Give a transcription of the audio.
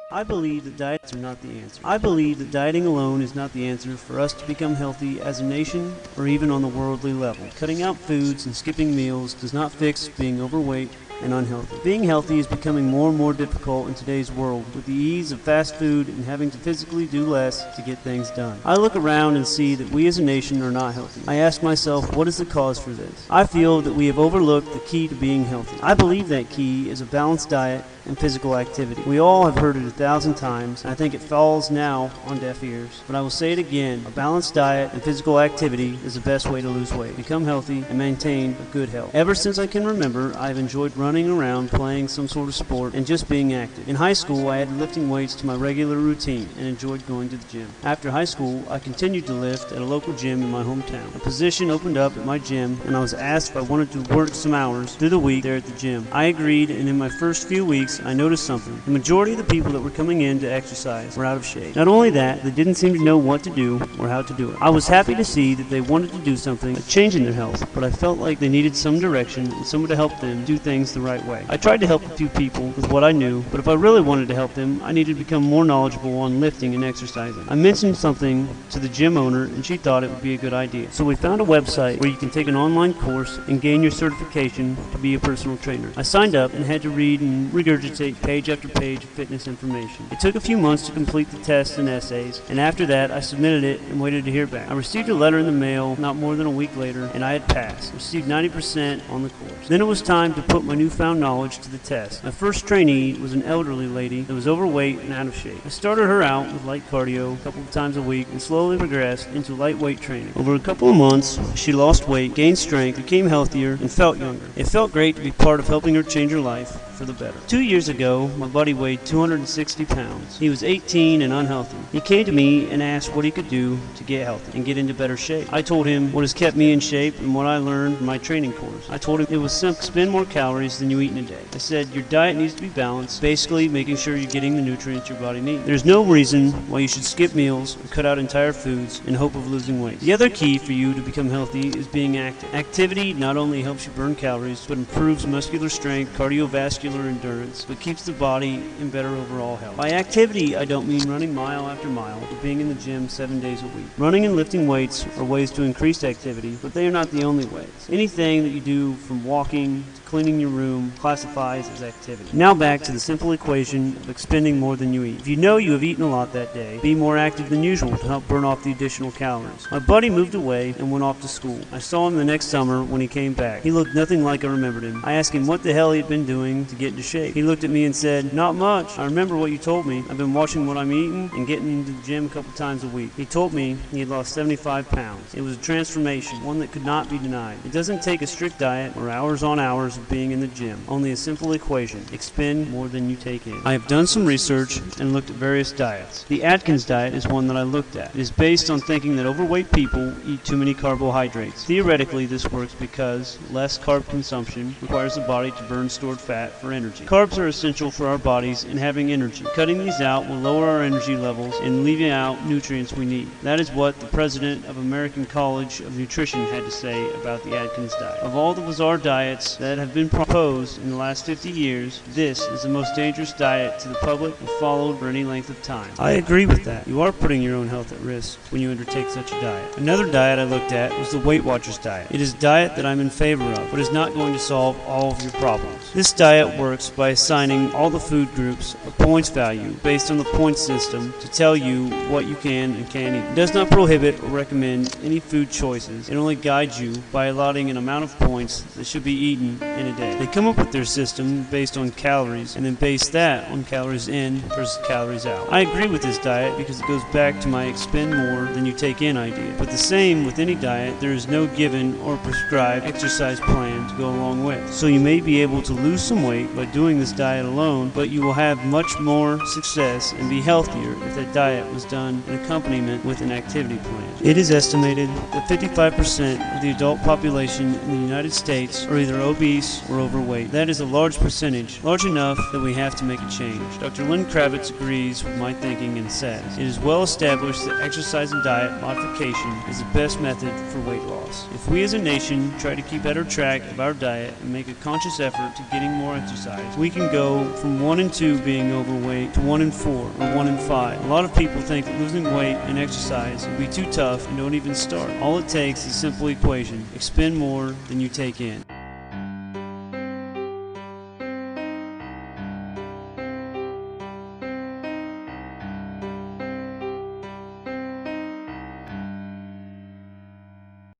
I believe that diets are not the answer. I believe that dieting alone is not the answer for us to become healthy as a nation or even on the worldly level. Cutting out foods and skipping meals does not fix being overweight and unhealthy. Being healthy is becoming more and more difficult in today's world with the ease of fast food and having to physically do less to get things done. I look around and see that we as a nation are not healthy. I ask myself, what is the cause for this? I feel that we have overlooked the key to being healthy. I believe that key is a balanced diet and physical activity. We all have heard it 1,000 times, and I think it falls now on deaf ears. But I will say it again, a balanced diet and physical activity is the best way to lose weight, become healthy, and maintain a good health. Ever since I can remember, I have enjoyed running around, playing some sort of sport, and just being active. In high school, I added lifting weights to my regular routine and enjoyed going to the gym. After high school, I continued to lift at a local gym in my hometown. A position opened up at my gym, and I was asked if I wanted to work some hours through the week there at the gym. I agreed, and in my first few weeks, I noticed something. The majority of the people that were coming in to exercise were out of shape. Not only that, they didn't seem to know what to do or how to do it. I was happy to see that they wanted to do something, a change in their health, but I felt like they needed some direction and someone to help them do things the right way. I tried to help a few people with what I knew, but if I really wanted to help them, I needed to become more knowledgeable on lifting and exercising. I mentioned something to the gym owner, and she thought it would be a good idea. So we found a website where you can take an online course and gain your certification to be a personal trainer. I signed up and had to read and regurgitate page after page of fitness information. It took a few months to complete the tests and essays, and after that I submitted it and waited to hear back. I received a letter in the mail not more than a week later, and I had passed, received 90% on the course. Then it was time to put my newfound knowledge to the test. My first trainee was an elderly lady that was overweight and out of shape. I started her out with light cardio a couple of times a week and slowly progressed into lightweight training. Over a couple of months, she lost weight, gained strength, became healthier, and felt younger. It felt great to be part of helping her change her life for the better. 2 years ago, my buddy weighed 260 pounds. He was 18 and unhealthy. He came to me and asked what he could do to get healthy and get into better shape. I told him what has kept me in shape and what I learned from my training course. I told him it was simple: spend more calories than you eat in a day. I said your diet needs to be balanced, basically making sure you're getting the nutrients your body needs. There's no reason why you should skip meals or cut out entire foods in hope of losing weight. The other key for you to become healthy is being active. Activity not only helps you burn calories, but improves muscular strength, cardiovascular endurance, but keeps the body in better overall health. By activity, I don't mean running mile after mile or being in the gym 7 days a week. Running and lifting weights are ways to increase activity, but they are not the only ways. Anything that you do, from walking to cleaning your room, classifies as activity. Now back to the simple equation of expending more than you eat. If you know you have eaten a lot that day, be more active than usual to help burn off the additional calories. My buddy moved away and went off to school. I saw him the next summer when he came back. He looked nothing like I remembered him. I asked him what the hell he had been doing to get into shape. He looked at me and said, "Not much. I remember what you told me. I've been watching what I'm eating and getting to the gym a couple times a week." He told me he had lost 75 pounds. It was a transformation, one that could not be denied. It doesn't take a strict diet or hours on hours of being in the gym. Only a simple equation: expend more than you take in. I have done some research and looked at various diets. The Atkins diet is one that I looked at. It is based on thinking that overweight people eat too many carbohydrates. Theoretically, this works because less carb consumption requires the body to burn stored fat for energy. Carbs are essential for our bodies in having energy. Cutting these out will lower our energy levels and leaving out nutrients we need. That is what the president of American College of Nutrition had to say about the Atkins diet. Of all the bizarre diets that have been proposed in the last 50 years, this is the most dangerous diet to the public if followed for any length of time. I agree with that. You are putting your own health at risk when you undertake such a diet. Another diet I looked at was the Weight Watchers diet. It is a diet that I'm in favor of, but is not going to solve all of your problems. This diet works by assigning all the food groups a points value based on the point system to tell you what you can and can't eat. It does not prohibit or recommend any food choices. It only guides you by allotting an amount of points that should be eaten in a day. They come up with their system based on calories and then base that on calories in versus calories out. I agree with this diet because it goes back to my expend more than you take in idea. But the same with any diet, there is no given or prescribed exercise plan to go along with. So you may be able to lose some weight by doing this diet alone, but you will have much more success and be healthier if that diet was done in accompaniment with an activity plan. It is estimated that 55% of the adult population in the United States are either obese obese or overweight. That is a large percentage, large enough that we have to make a change. Dr. Lynn Kravitz agrees with my thinking and says, "It is well established that exercise and diet modification is the best method for weight loss. If we as a nation try to keep better track of our diet and make a conscious effort to getting more exercise, we can go from 1 in 2 being overweight to 1 in 4 or 1 in 5. A lot of people think that losing weight and exercise will be too tough and don't even start. All it takes is a simple equation: expend more than you take in."